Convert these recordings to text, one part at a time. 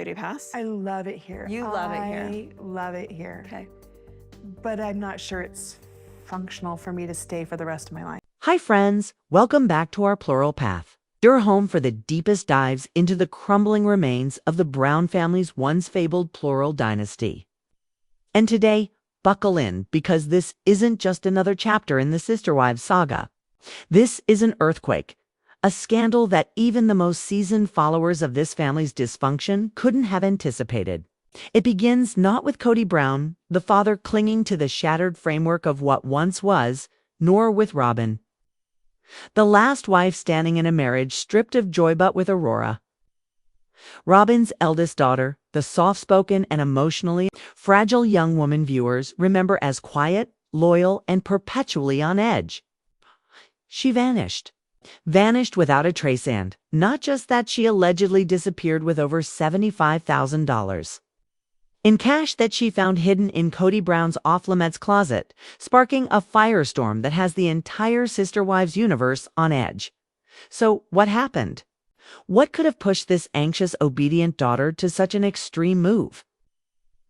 Kody Pass? I love it here. You love it here. I love it here. Okay. But I'm not sure it's functional for me to stay for the rest of my life. Hi, friends. Welcome back to Our Plural Path, your home for the deepest dives into the crumbling remains of the Brown family's once fabled plural dynasty. And today, buckle in, because this isn't just another chapter in the Sister Wives saga. This is an earthquake, a scandal that even the most seasoned followers of this family's dysfunction couldn't have anticipated. It begins not with Kody Brown, the father clinging to the shattered framework of what once was, nor with Robyn, the last wife standing in a marriage stripped of joy but with Aurora. Robyn's eldest daughter, the soft-spoken and emotionally fragile young woman viewers remember as quiet, loyal, and perpetually on edge. She vanished. Vanished without a trace, and not just that, she allegedly disappeared with over $75,000 in cash that she found hidden in Kody Brown's off-limits closet, sparking a firestorm that has the entire Sister Wives universe on edge. So what happened? What could have pushed this anxious, obedient daughter to such an extreme move?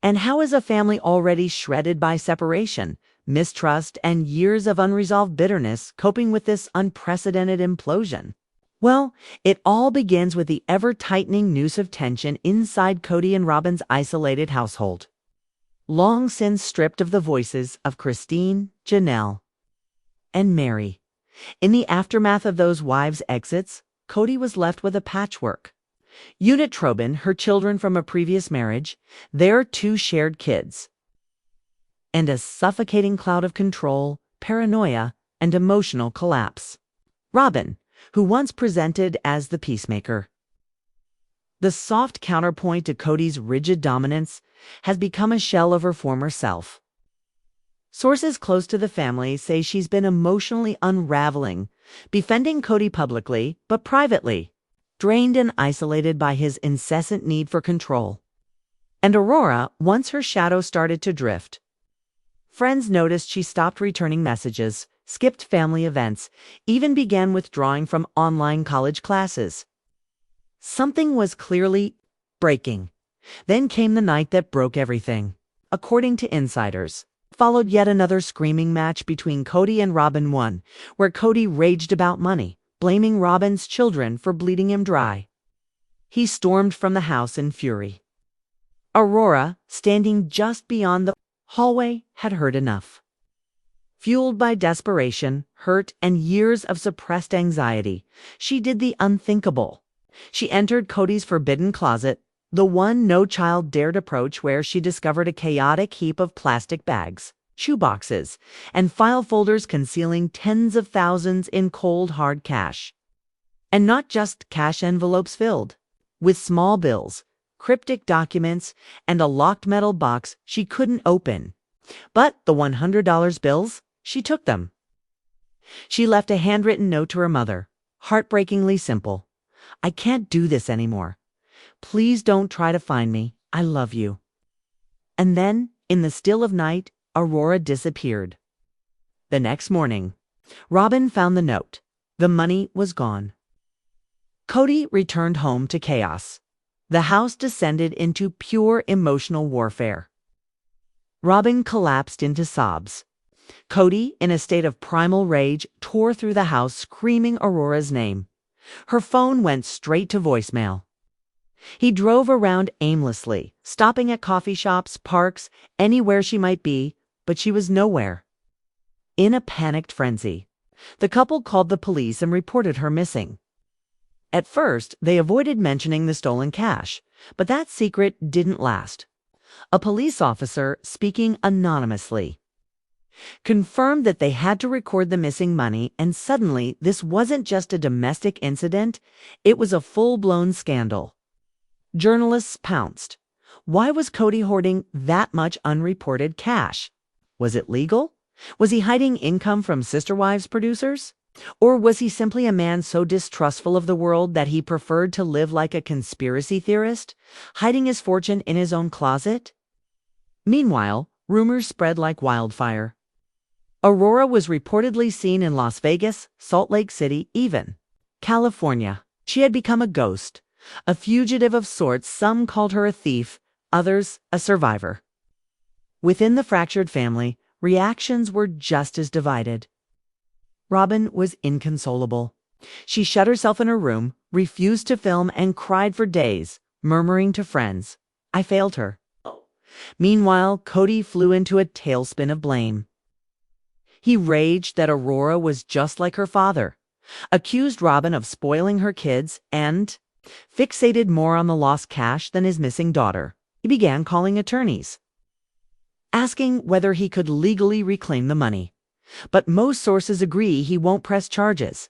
And how is a family already shredded by separation, mistrust, and years of unresolved bitterness coping with this unprecedented implosion? Well, it all begins with the ever-tightening noose of tension inside Kody and Robyn's isolated household, long since stripped of the voices of Christine, Janelle, and Mary. In the aftermath of those wives' exits, Kody was left with a patchwork. Unit Trobin, her children from a previous marriage, their 2 shared kids, and a suffocating cloud of control, paranoia, and emotional collapse. Robyn, who once presented as the peacemaker, the soft counterpoint to Kody's rigid dominance, has become a shell of her former self. Sources close to the family say she's been emotionally unraveling, befriending Kody publicly but privately, drained and isolated by his incessant need for control. And Aurora, once her shadow started to drift, friends noticed she stopped returning messages, skipped family events, even began withdrawing from online college classes. Something was clearly breaking. Then came the night that broke everything. According to insiders, followed yet another screaming match between Kody and Robyn, one where Kody raged about money, blaming Robyn's children for bleeding him dry. He stormed from the house in fury. Aurora, standing just beyond the hallway, had heard enough. Fueled by desperation, hurt, and years of suppressed anxiety, she did the unthinkable. She entered Kody's forbidden closet, the one no child dared approach, where she discovered a chaotic heap of plastic bags, shoeboxes, and file folders concealing tens of thousands in cold, hard cash. And not just cash envelopes filled with small bills, cryptic documents, and a locked metal box she couldn't open. But the $100 bills, she took them. She left a handwritten note to her mother, heartbreakingly simple. "I can't do this anymore. Please don't try to find me. I love you." And then, in the still of night, Aurora disappeared. The next morning, Robyn found the note. The money was gone. Kody returned home to chaos. The house descended into pure emotional warfare. Robyn collapsed into sobs. Kody, in a state of primal rage, tore through the house screaming Aurora's name. Her phone went straight to voicemail. He drove around aimlessly, stopping at coffee shops, parks, anywhere she might be, but she was nowhere. In a panicked frenzy, the couple called the police and reported her missing. At first, they avoided mentioning the stolen cash, but that secret didn't last. A police officer, speaking anonymously, confirmed that they had to record the missing money, and suddenly this wasn't just a domestic incident, it was a full-blown scandal. Journalists pounced. Why was Kody hoarding that much unreported cash? Was it legal? Was he hiding income from Sister Wives producers? Or was he simply a man so distrustful of the world that he preferred to live like a conspiracy theorist, hiding his fortune in his own closet? Meanwhile, rumors spread like wildfire. Aurora was reportedly seen in Las Vegas, Salt Lake City, even California. She had become a ghost, A fugitive of sorts, some called her a thief, others a survivor. Within the fractured family, reactions were just as divided. Robin was inconsolable. She shut herself in her room, refused to film, and cried for days, murmuring to friends, "I failed her." Meanwhile, Kody flew into a tailspin of blame. He raged that Aurora was just like her father, accused Robin of spoiling her kids, and fixated more on the lost cash than his missing daughter. He began calling attorneys, asking whether he could legally reclaim the money. But most sources agree he won't press charges,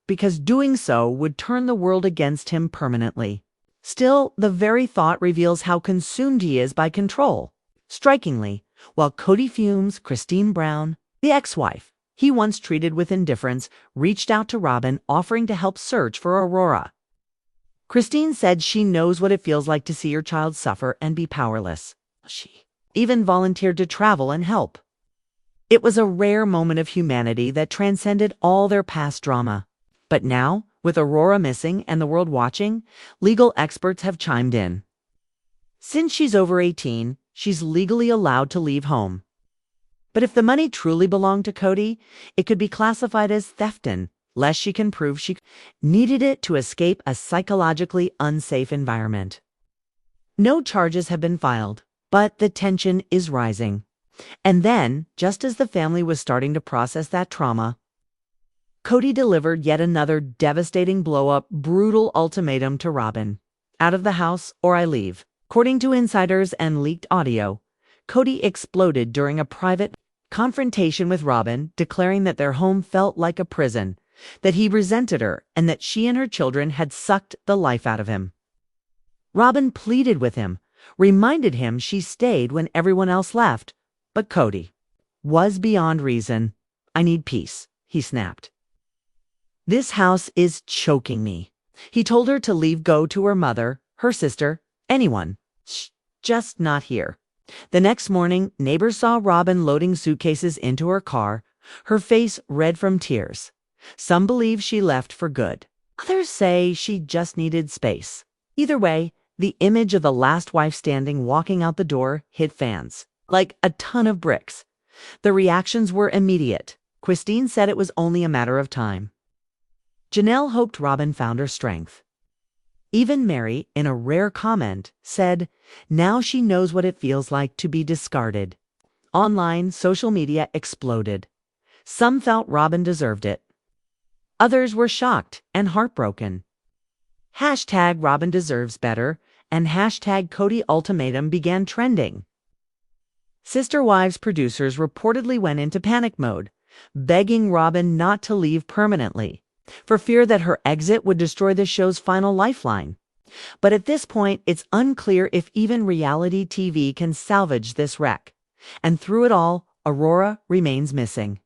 because doing so would turn the world against him permanently. Still, the very thought reveals how consumed he is by control. Strikingly, while Kody fumes, Kody Brown, the ex-wife he once treated with indifference, reached out to Robin, offering to help search for Aurora. Kody said she knows what it feels like to see her child suffer and be powerless. She even volunteered to travel and help. It was a rare moment of humanity that transcended all their past drama. But now, with Aurora missing and the world watching, legal experts have chimed in. Since she's over 18, she's legally allowed to leave home. But if the money truly belonged to Kody, it could be classified as theft unless she can prove she needed it to escape a psychologically unsafe environment. No charges have been filed, but the tension is rising. And then, just as the family was starting to process that trauma, Kody delivered yet another devastating blow-up, brutal ultimatum to Robin. Out of the house or I leave. According to insiders and leaked audio, Kody exploded during a private confrontation with Robin, declaring that their home felt like a prison, that he resented her, and that she and her children had sucked the life out of him. Robin pleaded with him, reminded him she stayed when everyone else left, but Kody was beyond reason. "I need peace," he snapped. "This house is choking me." He told her to leave, go to her mother, her sister, anyone. Just not here. The next morning, neighbors saw Robin loading suitcases into her car, her face red from tears. Some believe she left for good. Others say she just needed space. Either way, the image of the last wife standing walking out the door hit fans like a ton of bricks. The reactions were immediate. Kody said it was only a matter of time. Janelle hoped Robin found her strength. Even Mary, in a rare comment, said, now she knows what it feels like to be discarded. Online, social media exploded. Some felt Robin deserved it. Others were shocked and heartbroken. Hashtag Robin deserves better and hashtag Kody ultimatum began trending. Sister Wives producers reportedly went into panic mode, begging Robin not to leave permanently, for fear that her exit would destroy the show's final lifeline. But at this point, it's unclear if even reality TV can salvage this wreck. And through it all, Aurora remains missing.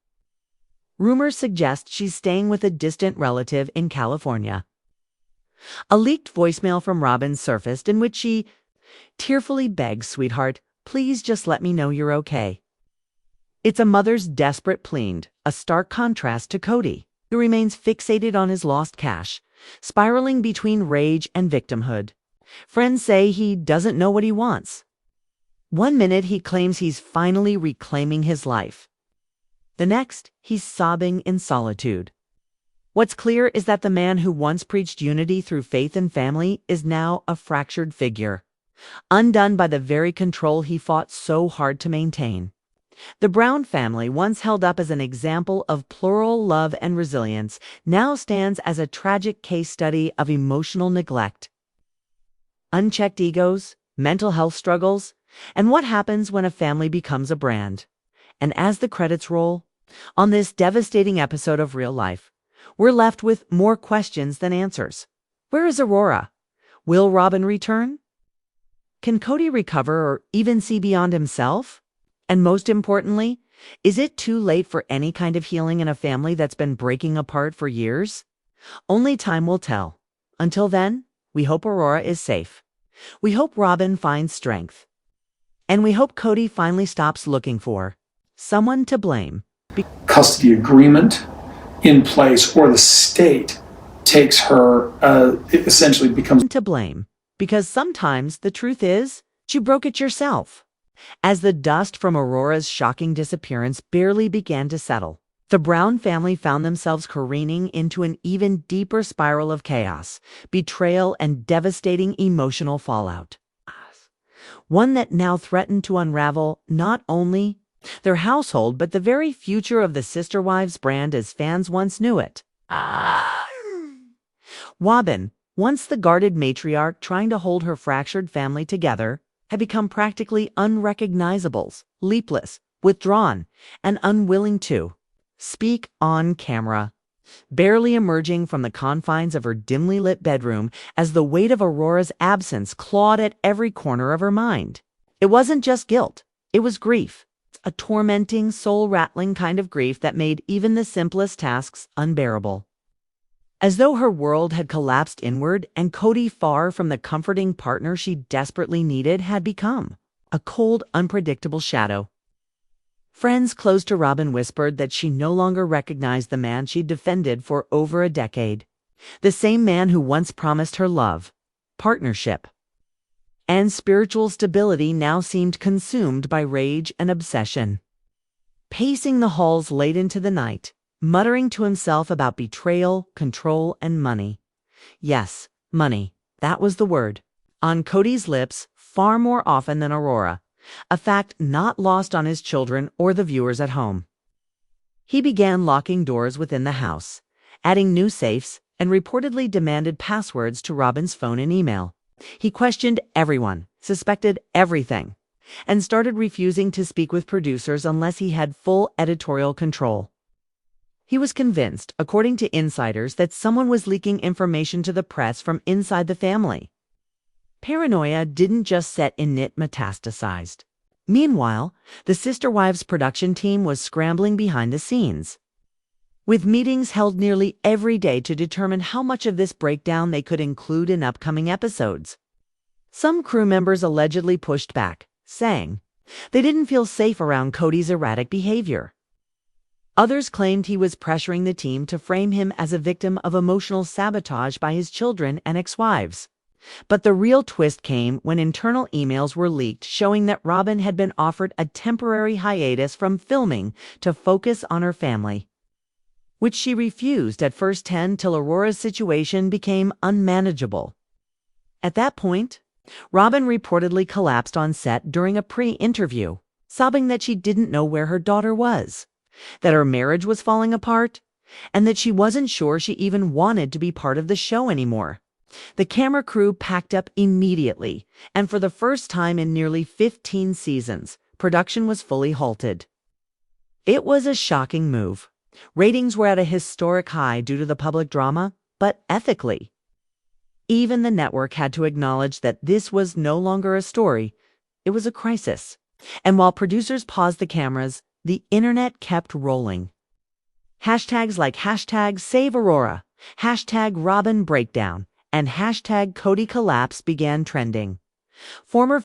Rumors suggest she's staying with a distant relative in California. A leaked voicemail from Robin surfaced in which she tearfully begs, "Sweetheart, please just let me know you're okay." It's a mother's desperate plea, a stark contrast to Kody, who remains fixated on his lost cash, spiraling between rage and victimhood. Friends say he doesn't know what he wants. One minute he claims he's finally reclaiming his life. The next, he's sobbing in solitude. What's clear is that the man who once preached unity through faith and family is now a fractured figure, undone by the very control he fought so hard to maintain. The Brown family, once held up as an example of plural love and resilience, now stands as a tragic case study of emotional neglect, unchecked egos, mental health struggles, and what happens when a family becomes a brand. And as the credits roll, on this devastating episode of Real Life, we're left with more questions than answers. Where is Aurora? Will Robin return? Can Kody recover or even see beyond himself? And most importantly, is it too late for any kind of healing in a family that's been breaking apart for years? Only time will tell. Until then, we hope Aurora is safe. We hope Robin finds strength. And we hope Kody finally stops looking for someone to blame. Custody agreement in place, or the state takes her, it essentially becomes To blame, because sometimes the truth is you broke it yourself. As the dust from Aurora's shocking disappearance barely began to settle, the Brown family found themselves careening into an even deeper spiral of chaos, betrayal, and devastating emotional fallout. One that now threatened to unravel not only their household, but the very future of the Sister Wives brand as fans once knew it. Robin, once the guarded matriarch trying to hold her fractured family together, had become practically unrecognizable, leapless, withdrawn, and unwilling to speak on camera, barely emerging from the confines of her dimly lit bedroom as the weight of Aurora's absence clawed at every corner of her mind. It wasn't just guilt, it was grief, a tormenting, soul-rattling kind of grief that made even the simplest tasks unbearable. As though her world had collapsed inward and Kody, far from the comforting partner she desperately needed, had become a cold, unpredictable shadow. Friends close to Robin whispered that she no longer recognized the man she'd defended for over a decade. The same man who once promised her love, partnership, and spiritual stability now seemed consumed by rage and obsession. Pacing the halls late into the night, muttering to himself about betrayal, control, and money. Yes, money, that was the word. On Kody's lips far more often than Aurora, a fact not lost on his children or the viewers at home. He began locking doors within the house, adding new safes, and reportedly demanded passwords to Robin's phone and email. He questioned everyone, suspected everything, and started refusing to speak with producers unless he had full editorial control. He was convinced, according to insiders, that someone was leaking information to the press from inside the family. Paranoia didn't just set in, it metastasized. Meanwhile, the Sister Wives production team was scrambling behind the scenes, with meetings held nearly every day to determine how much of this breakdown they could include in upcoming episodes. Some crew members allegedly pushed back, saying they didn't feel safe around Kody's erratic behavior. Others claimed he was pressuring the team to frame him as a victim of emotional sabotage by his children and ex-wives. But the real twist came when internal emails were leaked showing that Robin had been offered a temporary hiatus from filming to focus on her family, which she refused at first till Aurora's situation became unmanageable. At that point, Robin reportedly collapsed on set during a pre-interview, sobbing that she didn't know where her daughter was, that her marriage was falling apart, and that she wasn't sure she even wanted to be part of the show anymore. The camera crew packed up immediately, and for the first time in nearly 15 seasons, production was fully halted. It was a shocking move. Ratings were at a historic high due to the public drama, but ethically, even the network had to acknowledge that this was no longer a story, it was a crisis. And while producers paused the cameras, the internet kept rolling. Hashtags like #SaveAurora, #RobinBreakdown, and #Kody Collapse began trending. Former